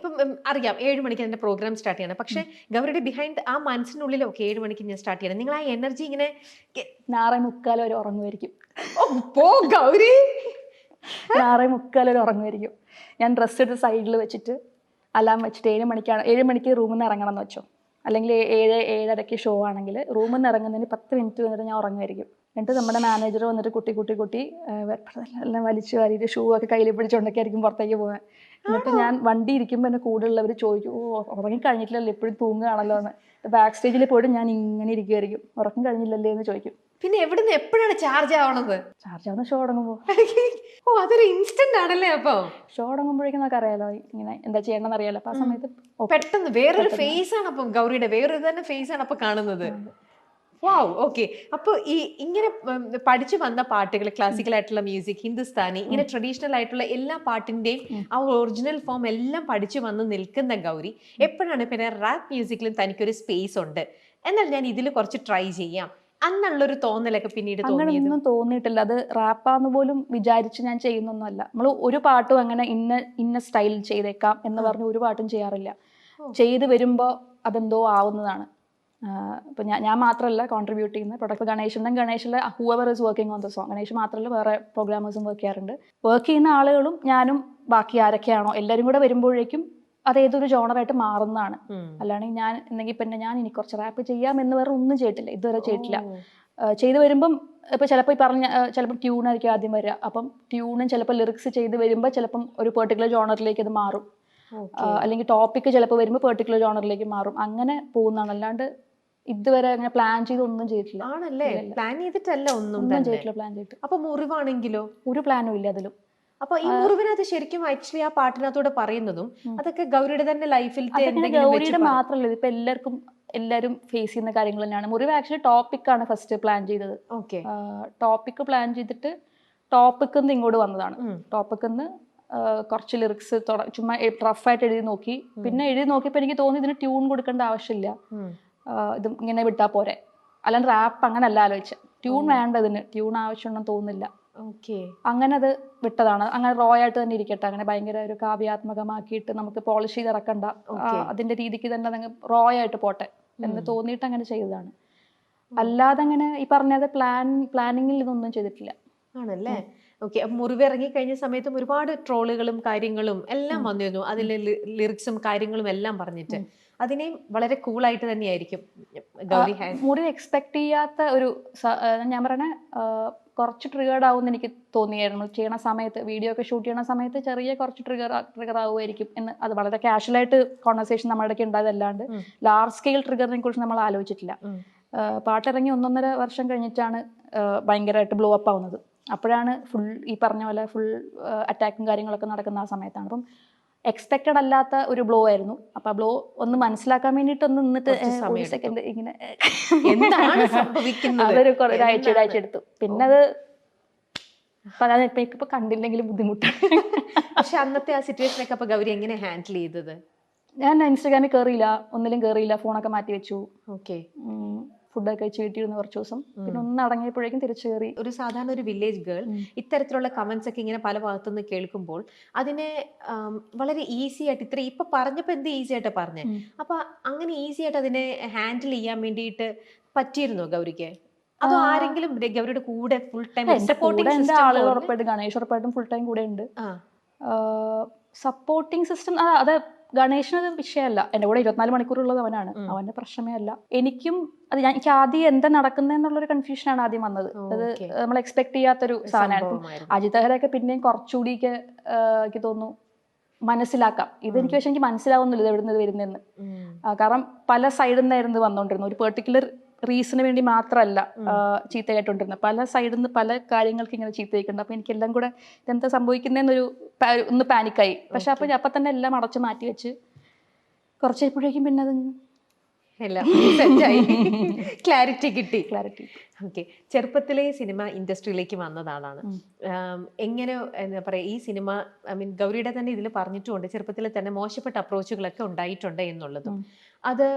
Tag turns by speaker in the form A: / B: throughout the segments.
A: ഇപ്പം അറിയാം 7 മണിക്ക് എന്റെ പ്രോഗ്രാം സ്റ്റാർട്ട് ചെയ്യണം. പക്ഷെ ഗൗരിയുടെ ബിഹൈൻഡ് ആ മനസ്സിനുള്ളിൽ ഓക്കെ 7 മണിക്ക് ഞാൻ സ്റ്റാർട്ട് ചെയ്യണം. നിങ്ങൾ ആ എനർജി ഇങ്ങനെ
B: 6:45 വരെ ഉറങ്ങുമായിരിക്കും.
A: പോ ഗൗരി.
B: 6:45 വരെ ഉറങ്ങുമായിരിക്കും. ഞാൻ ഡ്രസ്സ് എടുത്ത് സൈഡിൽ വെച്ചിട്ട് അലാം വെച്ചിട്ട് 7 മണിക്ക് റൂമിൽ നിന്ന് ഇറങ്ങണം എന്ന് വെച്ചോ, അല്ലെങ്കിൽ 7-7:30 ഷോ ആണെങ്കിൽ റൂമിൽ നിന്ന് ഇറങ്ങുന്നതിന് 10 മിനിറ്റ് വന്നിട്ട് ഞാൻ ഉറങ്ങുമായിരിക്കും. എന്നിട്ട് നമ്മുടെ മാനേജർ വന്നിട്ട് കുട്ടി എല്ലാം വലിച്ചു വാരിയിട്ട് ഷൂ ഒക്കെ കയ്യിൽ പിടിച്ചുകൊണ്ടൊക്കെ ആയിരിക്കും പുറത്തേക്ക് പോകുന്നത്. എന്നിട്ട് ഞാൻ വണ്ടി ഇരിക്കുമ്പോൾ എൻ്റെ കൂടെയുള്ളവർ ചോദിക്കും, ഉറങ്ങി കഴിഞ്ഞിട്ടില്ലല്ലോ, എപ്പോഴും തൂങ്ങുകയാണല്ലോ എന്ന്. ബാക്ക് സ്റ്റേജിൽ പോയിട്ട് ഞാൻ ഇങ്ങനെ ഇരിക്കുമായിരിക്കും, ഉറക്കം കഴിഞ്ഞില്ലല്ലേ എന്ന് ചോദിക്കും.
A: പിന്നെ എവിടുന്ന് എപ്പോഴാണ് ചാർജ് ആവണത്?
B: ചാർജ് ആവുന്ന ഷോ തുടങ്ങുമ്പോൾ.
A: ഓ, അതൊരു ഇൻസ്റ്റന്റ് ആണല്ലേ? അപ്പൊ
B: ഷോ തുടങ്ങുമ്പോഴേക്കും നമുക്ക് അറിയാലോ ഇങ്ങനെ എന്താ ചെയ്യണമെന്ന് അറിയാലോ. അപ്പൊ ആ സമയത്ത്
A: പെട്ടെന്ന് വേറൊരു ഫേസ് ആണ് അപ്പം ഗൗരിയുടെ, വേറൊരു തന്നെ ഫേസ് ആണ് അപ്പൊ കാണുന്നത്. വാവ്. ഓക്കെ. അപ്പൊ ഈ ഇങ്ങനെ പഠിച്ചു വന്ന പാട്ടുകൾ, ക്ലാസിക്കൽ ആയിട്ടുള്ള മ്യൂസിക്, ഹിന്ദുസ്ഥാനി, ഇങ്ങനെ ട്രഡീഷണൽ ആയിട്ടുള്ള എല്ലാ പാട്ടിന്റെയും ആ ഒറിജിനൽ ഫോം എല്ലാം പഠിച്ചു വന്ന് നിൽക്കുന്ന ഗൗരി എപ്പോഴാണ് പിന്നെ റാപ്പ് മ്യൂസിക്കിലും തനിക്കൊരു സ്പേസ് ഉണ്ട്, എന്നാൽ ഞാൻ ഇതിൽ കുറച്ച് ട്രൈ ചെയ്യാം അന്നുള്ളൊരു തോന്നലൊക്കെ പിന്നീട്
B: അങ്ങനെയൊന്നും തോന്നിയിട്ടില്ല. അത് റാപ്പാന്ന് പോലും വിചാരിച്ച് ഞാൻ ചെയ്യുന്നൊന്നുമല്ല. നമ്മൾ ഒരു പാട്ടും അങ്ങനെ ഇന്ന സ്റ്റൈലിൽ ചെയ്തേക്കാം എന്ന് പറഞ്ഞ് ഒരു പാട്ടും ചെയ്യാറില്ല. ചെയ്ത് വരുമ്പോൾ അതെന്തോ ആവുന്നതാണ്. ഇപ്പൊ ഞാൻ മാത്രമല്ല കോൺട്രിബ്യൂട്ട് ചെയ്യുന്നത്. പ്രൊഡക്റ്റ് ഗണേഷിലെ whoever is working on the song, Ganesh മാത്രമല്ല വേറെ പ്രോഗ്രാമേഴ്സും വർക്ക് ചെയ്യാറുണ്ട്. വർക്ക് ചെയ്യുന്ന ആളുകളും ഞാനും ബാക്കി ആരൊക്കെയാണോ എല്ലാവരും കൂടെ വരുമ്പോഴേക്കും അത് ഏതൊരു ജോണറായിട്ട് മാറുന്നതാണ്. അല്ലാണ്ട് ഞാൻ എന്തെങ്കിൽ പിന്നെ ഞാൻ ഇനി കുറച്ച് റാപ്പ് ചെയ്യാം എന്ന് വേറെ ഒന്നും ചെയ്തിട്ടില്ല, ഇതുവരെ ചെയ്തിട്ടില്ല. ചെയ്ത് വരുമ്പം ഇപ്പൊ ചിലപ്പോൾ ഈ പറഞ്ഞ ചിലപ്പോൾ ട്യൂണായിരിക്കും ആദ്യം വരിക. അപ്പം ട്യൂണും ചിലപ്പോൾ ലിറിക്സ് ചെയ്ത് വരുമ്പോൾ ചിലപ്പം ഒരു പെർട്ടിക്കുലർ ജോണറിലേക്ക് അത് മാറും. അല്ലെങ്കിൽ ടോപ്പിക്ക് ചിലപ്പോൾ വരുമ്പോൾ പെർട്ടിക്കുലർ ജോണറിലേക്ക് മാറും. അങ്ങനെ പോകുന്നതാണ്. അല്ലാണ്ട് ഇതുവരെ അങ്ങനെ പ്ലാൻ ചെയ്ത് ഒന്നും ചെയ്തിട്ടില്ല.
A: ആണല്ലേ? പ്ലാൻ ചെയ്തിട്ടല്ല ഒന്നും
B: ചെയ്തിട്ടില്ല. പ്ലാൻ ചെയ്തിട്ട്.
A: അപ്പൊ മുറിവാണെങ്കിലോ?
B: ഒരു പ്ലാനും ഇല്ല അതിലും.
A: അപ്പൊ ഈ മുറിവിനകത്ത് ശരിക്കും ആക്ച്വലി ആ പാട്ടിനകത്തൂടെ പറയുന്നതും അതൊക്കെ ഗൗരിയുടെ തന്നെ ലൈഫിലത്തെ
B: ഗൗരിയുടെ മാത്രമല്ല, ഇപ്പൊ എല്ലാവരും ഫേസ് ചെയ്യുന്ന കാര്യങ്ങൾ തന്നെയാണ്. മുറിവ് ആക്ച്വലി ടോപ്പിക്കാണ് ഫസ്റ്റ് പ്ലാൻ ചെയ്തത്. ടോപ്പിക്ക് പ്ലാൻ ചെയ്തിട്ട് ടോപ്പിക്കിൽ നിന്ന് ഇങ്ങോട്ട് വന്നതാണ്. ടോപ്പിക്കിൽ നിന്ന് കുറച്ച് ലിറിക്സ് ചുമ്മാ റഫായിട്ട് എഴുതി നോക്കി. പിന്നെ എഴുതി നോക്കിയപ്പോൾ എനിക്ക് തോന്നി ഇതിന് ട്യൂൺ കൊടുക്കേണ്ട ആവശ്യമില്ല, ഇത് ഇങ്ങനെ വിട്ടാൽ പോരെ. അല്ലാണ്ട് റാപ്പ് അങ്ങനെ അല്ല ആലോചിച്ച, ട്യൂൺ വേണ്ട, ഇതിന് ട്യൂൺ ആവശ്യമുണ്ടെന്ന് തോന്നുന്നില്ല. അങ്ങനെ അത് വിട്ടതാണ്. അങ്ങനെ റോ ആയിട്ട് തന്നെ ഇരിക്കട്ടെ, അങ്ങനെ ഭയങ്കര ഒരു കാവ്യാത്മകമാക്കിയിട്ട് നമുക്ക് പോളിഷ് ചെയ്ത് ഇറക്കണ്ട, അതിന്റെ രീതിക്ക് തന്നെ റോ ആയിട്ട് പോട്ടെ എന്ന് തോന്നിയിട്ട് അങ്ങനെ ചെയ്തതാണ്. അല്ലാതെ അങ്ങനെ ഈ പറഞ്ഞത് പ്ലാനിങ്ങിൽ ഇതൊന്നും ചെയ്തിട്ടില്ല.
A: ആണല്ലേ? ഓക്കെ. മുറിവ് ഇറങ്ങി കഴിഞ്ഞ സമയത്തും ഒരുപാട് ട്രോളുകളും കാര്യങ്ങളും എല്ലാം വന്നിരുന്നു, അതിലെ ലിറിക്സും കാര്യങ്ങളും എല്ലാം പറഞ്ഞിട്ട്. അതിനെയും വളരെ കൂളായിട്ട് തന്നെയായിരിക്കും ഗൗരി ഹാൻഡ്.
B: മുറിവ് എക്സ്പെക്ട് ചെയ്യാത്ത ഒരു, ഞാൻ പറയണേ കുറച്ച് ട്രിഗേർഡ് ആവുമെന്ന് എനിക്ക് തോന്നിയായിരുന്നു ചെയ്യണ സമയത്ത്. വീഡിയോ ഒക്കെ ഷൂട്ട് ചെയ്യണ സമയത്ത് ചെറിയ കുറച്ച് ട്രിഗർ ആവുമായിരിക്കും എന്ന്. അത് വളരെ കാഷ്വലായിട്ട് കോൺവെർസേഷൻ നമ്മുടെ ഇടയ്ക്ക് ഉണ്ടായതല്ലാണ്ട് ലാർജ് സ്കെയിൽ ട്രിഗറിനെ കുറിച്ച് നമ്മൾ ആലോചിച്ചിട്ടില്ല. പാട്ടിറങ്ങി 1.5 വർഷം കഴിഞ്ഞിട്ടാണ് ഭയങ്കരമായിട്ട് ബ്ലോ അപ്പ് ആവുന്നത്. അപ്പോഴാണ് ഫുൾ ഈ പറഞ്ഞ പോലെ ഫുൾ അറ്റാക്കും കാര്യങ്ങളൊക്കെ നടക്കുന്ന ആ സമയത്താണ്. അപ്പം എക്സ്പെക്റ്റഡ് അല്ലാത്ത ഒരു ബ്ലോ ആയിരുന്നു. അപ്പൊ ആ ബ്ലോ ഒന്ന് മനസ്സിലാക്കാൻ വേണ്ടിയിട്ട് ഒന്ന് നിന്നിട്ട് സെക്കൻഡ് ഇങ്ങനെ അതൊരു ഒരാഴ്ച എടുത്തു. പിന്നെ അത് ഇപ്പൊ കണ്ടില്ലെങ്കിലും ബുദ്ധിമുട്ടാണ്.
A: പക്ഷെ അന്നത്തെ ആ സിറ്റുവേഷനൊക്കെ അപ്പൊ ഗൗരി എങ്ങനെ ഹാൻഡിൽ ചെയ്തത്?
B: ഞാൻ ഇൻസ്റ്റാഗ്രാമിൽ കയറിയില്ല, ഫോണൊക്കെ മാറ്റി വെച്ചു.
A: ഓക്കെ.
B: ഫുഡൊക്കെ കഴിച്ച് വീട്ടിലിരുന്ന് കുറച്ച് ദിവസം. പിന്നെ ഒന്ന് അടങ്ങിയപ്പോഴേക്കും തിരിച്ചു കയറി.
A: ഒരു സാധാരണ ഒരു വില്ലേജ് ഗേൾ ഇത്തരത്തിലുള്ള കമന്റ്സ് ഒക്കെ ഇങ്ങനെ പല ഭാഗത്തുനിന്ന് കേൾക്കുമ്പോൾ അതിനെ വളരെ ഈസി ആയിട്ട് ഇപ്പൊ പറഞ്ഞപ്പോ എന്ത് ഈസി ആയിട്ട് പറഞ്ഞേ, അപ്പൊ അങ്ങനെ ഈസി ആയിട്ട് അതിനെ ഹാൻഡിൽ ചെയ്യാൻ വേണ്ടിയിട്ട് പറ്റിയിരുന്നോ ഗൗരിക്ക്? അതോ ആരെങ്കിലും ഗൗരിയുടെ കൂടെ ഫുൾ ടൈം
B: സപ്പോർട്ടിംഗ് ആളുകൾ ഉറപ്പായിട്ടും, ഗണേഷ് ഉറപ്പായിട്ടും ഫുൾ ടൈം കൂടെ ഉണ്ട്. സപ്പോർട്ടിംഗ് സിസ്റ്റം അത് ഗണേഷിനത് വിഷയമല്ല. എൻ്റെ കൂടെ 24 മണിക്കൂറുള്ളത് അവനാണ്, അവന്റെ പ്രശ്നമേ അല്ല. എനിക്കും എനിക്ക് ആദ്യം എന്താ നടക്കുന്നതെന്നുള്ളൊരു കൺഫ്യൂഷനാണ് ആദ്യം വന്നത്. അത് നമ്മൾ എക്സ്പെക്ട് ചെയ്യാത്തൊരു സാധനമാണ്. അജിത് ഹരൊക്കെ പിന്നെയും കുറച്ചുകൂടിയൊക്കെ എനിക്ക് തോന്നുന്നു മനസ്സിലാക്കാം. ഇതെനിക്ക് പക്ഷെ എനിക്ക് മനസ്സിലാവുന്നില്ല ഇത് എവിടെ നിന്ന് വരുന്നതെന്ന്. കാരണം പല സൈഡിൽ നിന്നായിരുന്നു വന്നുകൊണ്ടിരുന്നത്. ഒരു പെർട്ടിക്കുലർ റീസണിന് വേണ്ടി മാത്രമല്ല ചീത്ത കേട്ടോണ്ടിരുന്നത്. പല സൈഡിൽ നിന്ന് പല കാര്യങ്ങൾക്ക് ഇങ്ങനെ ചീത്ത കേൾക്കുന്നുണ്ട്. അപ്പൊ എനിക്കെല്ലാം കൂടെ ഇതെന്താ സംഭവിക്കുന്നതെന്നൊരു ഒന്ന് പാനിക്കായി. പക്ഷെ അപ്പൊ തന്നെ എല്ലാം അടച്ചു മാറ്റി വെച്ച് കുറച്ചപ്പോഴേക്കും പിന്നെ അത്
A: ക്ലാരിറ്റി കിട്ടി. ഓക്കെ. ചെറുപ്പത്തിലെ സിനിമ ഇൻഡസ്ട്രിയിലേക്ക് വന്നത് ആളാണ്. എങ്ങനെ എന്താ പറയാ, ഈ സിനിമ ഗൗരിയുടെ തന്നെ ഇതിൽ പറഞ്ഞിട്ടുമുണ്ട്, ചെറുപ്പത്തിൽ തന്നെ മോശപ്പെട്ട അപ്രോച്ചുകളൊക്കെ ഉണ്ടായിട്ടുണ്ട് എന്നുള്ളതും.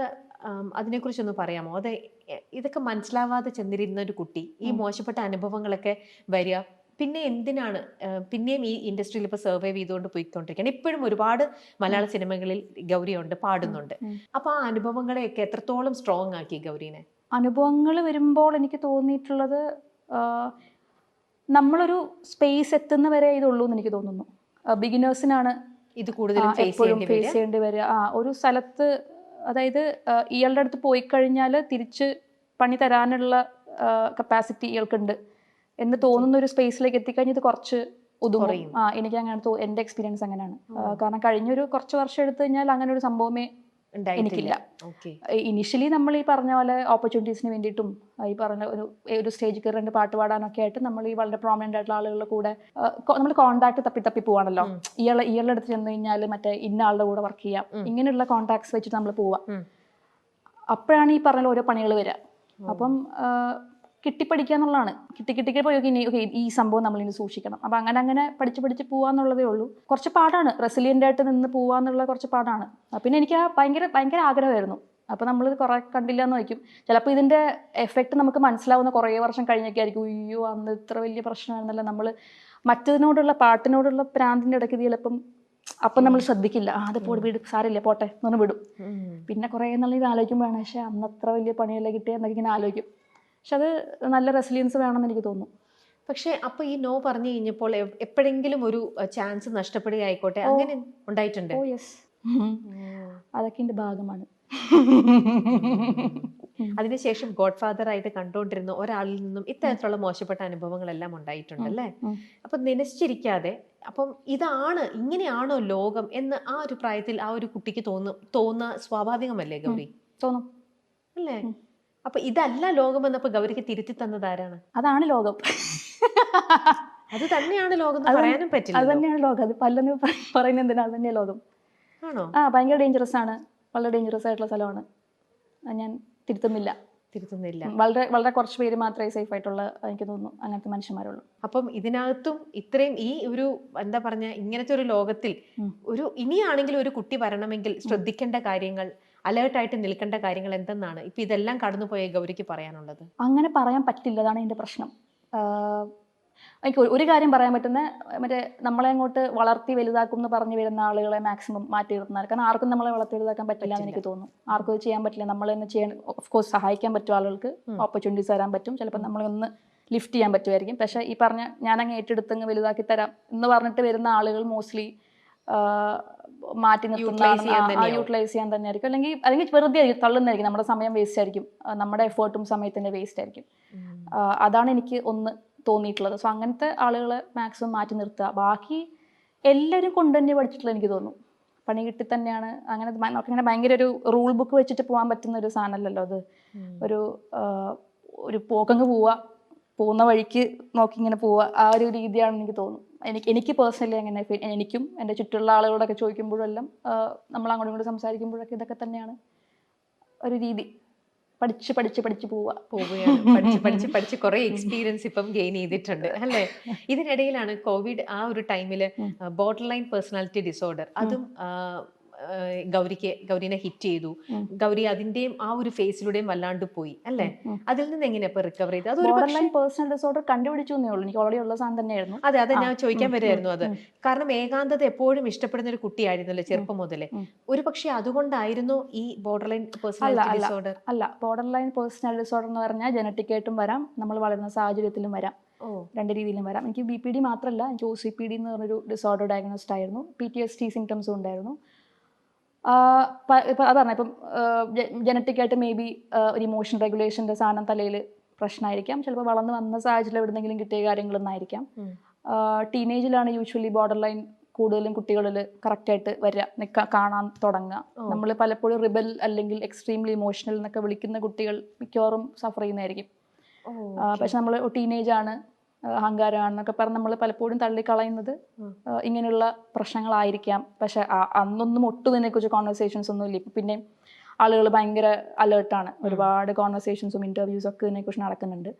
A: അതിനെക്കുറിച്ചൊന്ന് പറയാമോ? ഇതൊക്കെ മനസ്സിലാവാതെ ചെന്നിരുന്ന ഒരു കുട്ടി ഈ മോശപ്പെട്ട അനുഭവങ്ങളൊക്കെ വരിക, പിന്നെ എന്തിനാണ് പിന്നെയും ഈ ഇൻഡസ്ട്രിയിൽ ഇപ്പൊ സർവൈവ് ചെയ്തുകൊണ്ട് പോയിക്കൊണ്ടിരിക്കുകയാണ്. ഇപ്പോഴും ഒരുപാട് മലയാള സിനിമകളിൽ ഗൗരിയുണ്ട്, പാടുന്നുണ്ട്. അപ്പൊ ആ അനുഭവങ്ങളെയൊക്കെ എത്രത്തോളം സ്ട്രോങ് ആക്കി ഗൗരീനെ?
B: അനുഭവങ്ങൾ വരുമ്പോൾ എനിക്ക് തോന്നിയിട്ടുള്ളത് നമ്മളൊരു സ്പേസ് എത്തുന്ന വരെ ഇതുള്ളൂ എന്ന് എനിക്ക് തോന്നുന്നു. ബിഗിനേഴ്സിനാണ്
A: ഇത് കൂടുതലും
B: എപ്പോഴും ഫേസ് ചെയ്യേണ്ടി വരിക. ഒരു സ്ഥലത്ത്, അതായത് ഇയാളുടെ അടുത്ത് പോയി കഴിഞ്ഞാൽ തിരിച്ച് പണി തരാനുള്ള കപ്പാസിറ്റി ഇയാൾക്കുണ്ട് എന്ന് തോന്നുന്ന ഒരു സ്പേസിലേക്ക് എത്തിക്കഴിഞ്ഞാൽ ഇത് കുറച്ച് ഒതുങ്ങും. എനിക്ക് അങ്ങനെ എൻ്റെ എക്സ്പീരിയൻസ് അങ്ങനെയാണ്. കാരണം കഴിഞ്ഞൊരു കുറച്ച് വർഷം എടുത്തു കഴിഞ്ഞാൽ അങ്ങനെ ഒരു സംഭവമേ എനിക്കില്ല. ഇനിഷ്യലി നമ്മൾ ഈ പറഞ്ഞ പോലെ ഓപ്പർച്യൂണിറ്റീസിന് വേണ്ടിയിട്ടും ഈ പറഞ്ഞ ഒരു സ്റ്റേജ് കയറി പാട്ട് പാടാനൊക്കെ ആയിട്ട് നമ്മൾ ഈ വളരെ പ്രോമിനന്റ് ആയിട്ടുള്ള ആളുകളുടെ കൂടെ നമ്മൾ കോൺടാക്ട് തപ്പി പോവാണല്ലോ. ഇയാളുടെ അടുത്ത് ചെന്ന് കഴിഞ്ഞാൽ മറ്റേ ഇന്ന ആളുടെ കൂടെ വർക്ക് ചെയ്യാം, ഇങ്ങനെയുള്ള കോൺടാക്ട്സ് വെച്ചിട്ട് നമ്മൾ പോവാം. അപ്പോഴാണ് ഈ പറഞ്ഞ ഓരോ പണികൾ വരിക. അപ്പം കിട്ടിപ്പടിക്കുക എന്നുള്ളതാണ്. കിട്ടി പോയി ഈ സംഭവം നമ്മളിനി സൂക്ഷിക്കണം. അപ്പം അങ്ങനെ പഠിച്ച് പോവാന്നുള്ളതേ ഉള്ളൂ. കുറച്ച് പാടാണ്, റെസിലിയൻ്റ് ആയിട്ട് നിന്ന് പോവാന്നുള്ള കുറച്ച് പാടാണ്. പിന്നെ എനിക്ക് ഭയങ്കര ആഗ്രഹമായിരുന്നു. അപ്പോൾ നമ്മളിത് കുറേ കണ്ടില്ല എന്ന് വയ്ക്കും. ചിലപ്പോൾ ഇതിൻ്റെ എഫക്റ്റ് നമുക്ക് മനസ്സിലാവുന്ന കുറേ വർഷം കഴിഞ്ഞൊക്കെ ആയിരിക്കും. അയ്യോ അന്ന് ഇത്ര വലിയ പ്രശ്നമായിരുന്നല്ലോ. നമ്മൾ മറ്റതിനോടുള്ള പാട്ടിനോടുള്ള പ്രാന്തിൻ്റെ ഇടയ്ക്ക് ചിലപ്പം അപ്പം നമ്മൾ ശ്രദ്ധിക്കില്ല. അത് വിടും, സാരില്ല പോട്ടെ എന്ന് വിടും. പിന്നെ കുറേ നല്ല ഇത് ആലോചിക്കുമ്പോഴാണ് പക്ഷേ അന്ന് അത്ര വലിയ പണിയല്ലേ കിട്ടിയ എന്നൊക്കെ ഇങ്ങനെ ആലോചിക്കും. പക്ഷെ അത് നല്ല റെസിലിയൻസ് വേണമെന്ന് എനിക്ക് തോന്നുന്നു.
A: പക്ഷെ അപ്പൊ ഈ നോ പറഞ്ഞു കഴിഞ്ഞപ്പോൾ എപ്പോഴെങ്കിലും ഒരു ചാൻസ് നഷ്ടപ്പെടുകയായിക്കോട്ടെ, അങ്ങനെ ഉണ്ടായിട്ടുണ്ട്?
B: ഓ യെസ്, അതൊക്കെ എൻ്റെ ഭാഗമാണ്.
A: അതിനുശേഷം ഗോഡ് ഫാദർ ആയിട്ട് കണ്ടുകൊണ്ടിരുന്ന ഒരാളിൽ നിന്നും ഇത്തരത്തിലുള്ള മോശപ്പെട്ട അനുഭവങ്ങളെല്ലാം ഉണ്ടായിട്ടുണ്ട് അല്ലേ? അപ്പൊ നനശ്ചിരിക്കാതെ, അപ്പം ഇങ്ങനെയാണോ ലോകം എന്ന് ആ ഒരു പ്രായത്തിൽ ആ ഒരു കുട്ടിക്ക് തോന്നുന്ന സ്വാഭാവികമല്ലേ ഗൗരി?
B: തോന്നും
A: അല്ലേ? അപ്പൊ ഇതല്ല ലോകം എന്നപ്പോ ഗൗരിക്ക് തിരുത്തി തന്നത് ആരാണ്?
B: അതാണ് ലോകം.
A: അത് തന്നെയാണ് ലോകം പറയാനും പറ്റില്ല.
B: അത് തന്നെയാണ് ലോകം. അത് പല്ലെന്ന് പറയുന്നത് എന്തിനാ? അത് തന്നെയാണ് ലോകം.
A: ആണോ?
B: ഭയങ്കര ഡേഞ്ചറസ് ആണ്. വളരെ ഡേഞ്ചറസ് ആയിട്ടുള്ള സ്ഥലമാണ്. ഞാൻ തിരുത്തുന്നില്ല. വളരെ വളരെ കുറച്ച് പേര് മാത്രമേ സേഫ് ആയിട്ടുള്ള, എനിക്ക് തോന്നുന്നു, അങ്ങനത്തെ മനുഷ്യന്മാരുള്ളൂ.
A: അപ്പം ഇതിനകത്തും ഇത്രയും ഈ ഒരു എന്താ പറഞ്ഞ ഇങ്ങനത്തെ ഒരു ലോകത്തിൽ ഇനിയാണെങ്കിലും ഒരു കുട്ടി വരണമെങ്കിൽ ശ്രദ്ധിക്കേണ്ട കാര്യങ്ങൾ, അലേർട്ടായിട്ട് നിൽക്കേണ്ട കാര്യങ്ങൾ എന്തെന്നാണ് ഇപ്പൊ ഇതെല്ലാം കടന്നുപോയ ഗൗരിക്ക് പറയാനുള്ളത്?
B: അങ്ങനെ പറയാൻ പറ്റില്ല, അതാണ് എൻ്റെ പ്രശ്നം. എനിക്ക് ഒരു കാര്യം പറയാൻ പറ്റുന്ന, മറ്റേ നമ്മളെ അങ്ങോട്ട് വളർത്തി വലുതാക്കും എന്ന് പറഞ്ഞു വരുന്ന ആളുകളെ മാക്സിമം മാറ്റി നിർത്തുന്നത്. കാരണം ആർക്കും നമ്മളെ വളർത്തി വലുതാക്കാൻ പറ്റില്ല എന്ന് എനിക്ക് തോന്നുന്നു. ആർക്കും അത് ചെയ്യാൻ പറ്റില്ല. നമ്മൾ തന്നെ ചെയ്യാൻ ഓഫ് കോഴ്സ് സഹായിക്കാൻ പറ്റും, ആളുകൾക്ക് ഓപ്പർച്യൂണിറ്റീസ് തരാൻ പറ്റും, ചിലപ്പോൾ നമ്മളൊന്ന് ലിഫ്റ്റ് ചെയ്യാൻ പറ്റുമായിരിക്കും. പക്ഷേ ഈ പറഞ്ഞ ഞാനങ്ങ് ഏറ്റെടുത്തങ്ങ് വലുതാക്കി തരാം എന്ന് പറഞ്ഞിട്ട് വരുന്ന ആളുകൾ മോസ്റ്റ്ലി മാറ്റി നിർത്തുന്നതാണ്, യൂട്ടിലൈസ് ചെയ്യാൻ തന്നെ ആയിരിക്കും. അല്ലെങ്കിൽ വെറുതെ തള്ളുന്നതായിരിക്കും. നമ്മുടെ സമയം വേസ്റ്റ് ആയിരിക്കും, നമ്മുടെ എഫേർട്ടും സമയത്തിൻ്റെ വേസ്റ്റ് ആയിരിക്കും. അതാണ് എനിക്ക് ഒന്ന് തോന്നിയിട്ടുള്ളത്. സോ അങ്ങനത്തെ ആളുകളെ മാക്സിമം മാറ്റി നിർത്തുക. ബാക്കി എല്ലാവരും കൊണ്ട് തന്നെ പഠിച്ചിട്ടുള്ള എനിക്ക് തോന്നുന്നു. പണി കിട്ടി തന്നെയാണ് അങ്ങനെ. ഇങ്ങനെ ഭയങ്കര ഒരു റൂൾ ബുക്ക് വെച്ചിട്ട് പോകാൻ പറ്റുന്ന ഒരു സാധനമല്ലല്ലോ അത്. ഒരു പോക്കങ്ങ് പോകുന്ന വഴിക്ക് നോക്കി ഇങ്ങനെ പോവുക, ആ ഒരു രീതിയാണെന്ന് എനിക്ക് തോന്നുന്നു. എനിക്ക് പേഴ്സണലി അങ്ങനെ എനിക്കും എൻ്റെ ചുറ്റുള്ള ആളുകളോടൊക്കെ ചോദിക്കുമ്പോഴും എല്ലാം നമ്മൾ അങ്ങോട്ടും ഇങ്ങോട്ടും സംസാരിക്കുമ്പോഴൊക്കെ ഇതൊക്കെ തന്നെയാണ് ഒരു രീതി. പഠിച്ച്
A: പോവുകയാണ്. പഠിച്ച് കുറെ എക്സ്പീരിയൻസ് ഇപ്പം ഗെയിൻ ചെയ്തിട്ടുണ്ട് അല്ലേ? ഇതിനിടയിലാണ് കോവിഡ് ആ ഒരു ടൈമില് ബോർഡർ ലൈൻ പേഴ്സണാലിറ്റി ഡിസോർഡർ അതും ഗൗരിനെ ഹിറ്റ് ചെയ്തു. ഗൗരി അതിന്റെയും ആ ഒരു ഫേസിലൂടെയും വല്ലാണ്ട് പോയി അല്ലേ? അതിൽ നിന്ന് എങ്ങനെയാ റിക്കവർ ചെയ്ത്? അത്
B: പേഴ്സണൽ ഡിസോർഡർ കണ്ടുപിടിച്ചു എന്നേ ഉള്ളൂ. എനിക്ക് ഓൾറെഡി ഉള്ള സാധനം തന്നെയായിരുന്നു.
A: അതെ ഞാൻ ചോദിക്കാൻ വരുമായിരുന്നു അത്. കാരണം ഏകാന്തത എപ്പോഴും ഇഷ്ടപ്പെടുന്ന ഒരു കുട്ടിയായിരുന്നല്ലോ ചെറുപ്പം മുതലേ. ഒരു പക്ഷെ അതുകൊണ്ടായിരുന്നു ഈ ബോർഡർ ലൈൻ പേഴ്സണാലിറ്റി ഡിസോർഡർ?
B: അല്ല, ബോർഡർ ലൈൻ പേഴ്സണൽ ഡിസോർഡർ എന്ന് പറഞ്ഞാൽ ജനറ്റിക് ആയിട്ടും വരാം, നമ്മൾ വളരുന്ന സാഹചര്യത്തിലും വരാം, രണ്ട് രീതിയിലും വരാം. എനിക്ക് BPD മാത്രമല്ല, എനിക്ക് OCPD എന്ന് പറഞ്ഞൊരു ഡിസോർഡർ ഡയഗ്നോസ്ഡ് ആയിരുന്നു. PTSD സിംറ്റംസും ഉണ്ടായിരുന്നു. ഇപ്പം അതാണ്, ഇപ്പം ജനറ്റിക് ആയിട്ട് മേ ബി ഒരു ഇമോഷൻ റെഗുലേഷൻ്റെ സാധനം തലയിൽ പ്രശ്നമായിരിക്കാം. ചിലപ്പോൾ വളർന്ന് വന്ന സാഹചര്യം എവിടെന്നെങ്കിലും കിട്ടിയ കാര്യങ്ങളൊന്നായിരിക്കാം. ടീനേജിലാണ് യൂഷ്വലി ബോർഡർ ലൈൻ കൂടുതലും കുട്ടികളിൽ കറക്റ്റായിട്ട് വരിക, കാണാൻ തുടങ്ങുക. നമ്മൾ പലപ്പോഴും റിബൽ അല്ലെങ്കിൽ എക്സ്ട്രീംലി ഇമോഷണൽ എന്നൊക്കെ വിളിക്കുന്ന കുട്ടികൾ മിക്കവാറും സഫർ ചെയ്യുന്നതായിരിക്കും. പക്ഷെ നമ്മൾ ടീനേജാണ്, അഹങ്കാരമാണെന്നൊക്കെ പറഞ്ഞ് നമ്മൾ പലപ്പോഴും തള്ളിക്കളയുന്നത് ഇങ്ങനെയുള്ള പ്രശ്നങ്ങളായിരിക്കാം. പക്ഷെ അന്നൊന്നും ഒട്ടും ഇതിനെക്കുറിച്ച് കോൺവെർസേഷൻസ് ഒന്നും ഇല്ല. ഇപ്പം പിന്നെ ആളുകൾ ഭയങ്കര അലേർട്ടാണ്, ഒരുപാട് കോൺവെർസേഷൻസും ഇൻ്റർവ്യൂസും ഒക്കെ ഇതിനെക്കുറിച്ച് നടക്കുന്നുണ്ട്.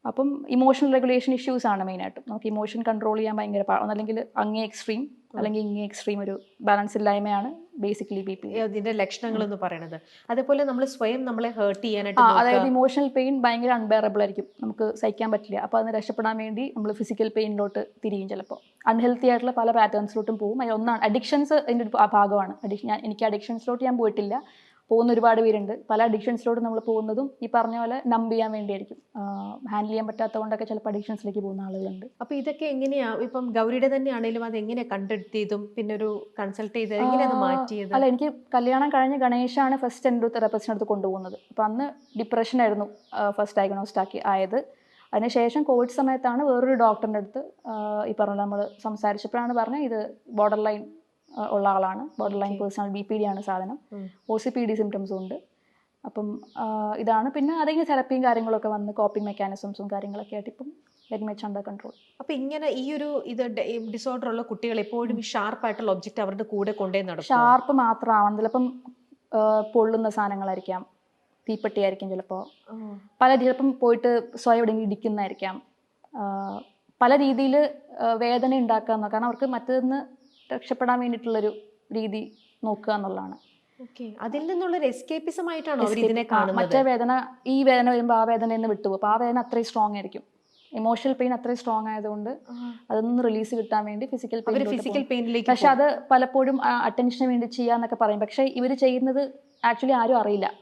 B: അപ്പം ഇമോഷണൽ റെഗുലേഷൻ ഇഷ്യൂസ് ആണ് മെയിനായിട്ടും. നമുക്ക് ഇമോഷൻ കൺട്രോൾ ചെയ്യാൻ ഭയങ്കര ഒന്നല്ലെങ്കിൽ അങ്ങേ എക്സ്ട്രീം അല്ലെങ്കിൽ ഇങ്ങേ എക്സ്ട്രീം ഒരു ബാലൻസ് ഇല്ലായ്മയാണ് ബേസിക്കലി BP.
A: അതിന്റെ ലക്ഷണങ്ങൾ എന്ന് പറയുന്നത്. അതേപോലെ നമ്മൾ സ്വയം നമ്മളെ ഹേർട്ട് ചെയ്യാനായിട്ട്
B: അതായത് ഇമോഷണൽ പെയിൻ ഭയങ്കര അൺബെയറബിൾ ആയിരിക്കും, നമുക്ക് സഹിക്കാൻ പറ്റില്ല. അപ്പോൾ അതിന് രക്ഷപ്പെടാൻ വേണ്ടി നമ്മൾ ഫിസിക്കൽ പെയിനിലോട്ട് തിരിയും. ചിലപ്പോൾ അൺഹെൽത്തി ആയിട്ടുള്ള പല പാറ്റേൺസിലോട്ടും പോകും. അതിൽ ഒന്നാണ് അഡിക്ഷൻസ്, അതിൻ്റെ ഒരു ഭാഗമാണ്. എനിക്ക് അഡിക്ഷൻസിലോട്ട് ഞാൻ പോയിട്ടില്ല, പോകുന്ന ഒരുപാട് പേരുണ്ട്. പല അഡിക്ഷൻസിലോട്ട് നമ്മൾ പോകുന്നതും ഈ പറഞ്ഞ പോലെ നമ്പ് ചെയ്യാൻ വേണ്ടിയായിരിക്കും. ഹാൻഡിൽ ചെയ്യാൻ പറ്റാത്തത് കൊണ്ടൊക്കെ ചിലപ്പോൾ അഡിക്ഷൻസിലേക്ക് പോകുന്ന ആളുകളുണ്ട്.
A: അപ്പൊ ഇതൊക്കെ എങ്ങനെയാ, ഇപ്പം ഗൗരിയുടെ തന്നെ ആണെങ്കിലും അത് എങ്ങനെയാ കണ്ടെത്തിയതും പിന്നെ ഒരു കൺസൾട്ട് ചെയ്ത് എങ്ങനെയാ അത് മാറ്റിയത്?
B: അല്ല, എനിക്ക് കല്യാണം കഴിഞ്ഞ് ഗണേശാണ് ഫസ്റ്റ് എൻ്റെ തെറാപ്പിസ്റ്റിൻ്റെ അടുത്ത് കൊണ്ടുപോകുന്നത്. അപ്പം അന്ന് ഡിപ്രഷനായിരുന്നു ഫസ്റ്റ് ഡയഗ്നോസ്ഡ് ആയത്. അതിനുശേഷം കോവിഡ് സമയത്താണ് വേറൊരു ഡോക്ടറിൻ്റെ അടുത്ത് ഈ പറഞ്ഞ നമ്മൾ സംസാരിച്ചപ്പോഴാണ് പറഞ്ഞത് ഇത് ബോർഡർ ലൈൻ ഉള്ള ആളാണ്, ബോർഡർ ലൈൻ പേഴ്സണൽ BPD ആണ് സാധനം, OCPD സിംറ്റംസും ഉണ്ട്. അപ്പം ഇതാണ്. പിന്നെ അതെങ്കിലും തെറപ്പിയും കാര്യങ്ങളൊക്കെ വന്ന് കോപ്പിംഗ് മെക്കാനിസംസും കാര്യങ്ങളൊക്കെ ആയിട്ട് ഇപ്പം വെരി മച്ച് അണ്ടർ കൺട്രോൾ.
A: അപ്പൊ ഇങ്ങനെ ഈ ഒരു ഡിസോർഡർ ഉള്ള കുട്ടികൾ എപ്പോഴും ഷാർപ്പായിട്ടുള്ള ഒബ്ജക്റ്റ് അവരുടെ കൂടെ കൊണ്ടേ നടക്കും.
B: ഷാർപ്പ് മാത്രമാണ്, ചിലപ്പം പൊള്ളുന്ന സാധനങ്ങളായിരിക്കാം, തീപ്പെട്ടിയായിരിക്കും, ചിലപ്പോൾ ചിലപ്പം പോയിട്ട് സ്വയം എവിടെയെങ്കിലും ഇടിക്കുന്നതായിരിക്കാം, പല രീതിയിൽ വേദന ഉണ്ടാക്കുക. കാരണം അവർക്ക് മറ്റൊന്ന് രക്ഷപ്പെടാൻ വേണ്ടിയിട്ടുള്ളൊരു രീതി നോക്കുക എന്നുള്ളതാണ്.
A: അതിൽ നിന്നുള്ള എസ്കേപ്പിസം ആയിട്ടാണോ അവർ ഇതിനെ കാണുന്നത്?
B: മറ്റേ വേദന, ഈ വേദന വരുമ്പോൾ ആ വേദനയിൽ നിന്ന് വിട്ടുപോകും. അപ്പോൾ ആ വേദന അത്രയും സ്ട്രോങ് ആയിരിക്കും, ഇമോഷണൽ പെയിൻ അത്രയും സ്ട്രോങ് ആയതുകൊണ്ട് അതൊന്ന് റിലീസ് കിട്ടാൻ വേണ്ടി ഫിസിക്കൽ പെയിനിലേക്ക്. പക്ഷെ അത് പലപ്പോഴും അറ്റൻഷന് വേണ്ടി ചെയ്യാന്നൊക്കെ പറയും. പക്ഷെ ഇവർ ചെയ്യുന്നത് ആക്ച്വലി ആരും അറിയില്ല.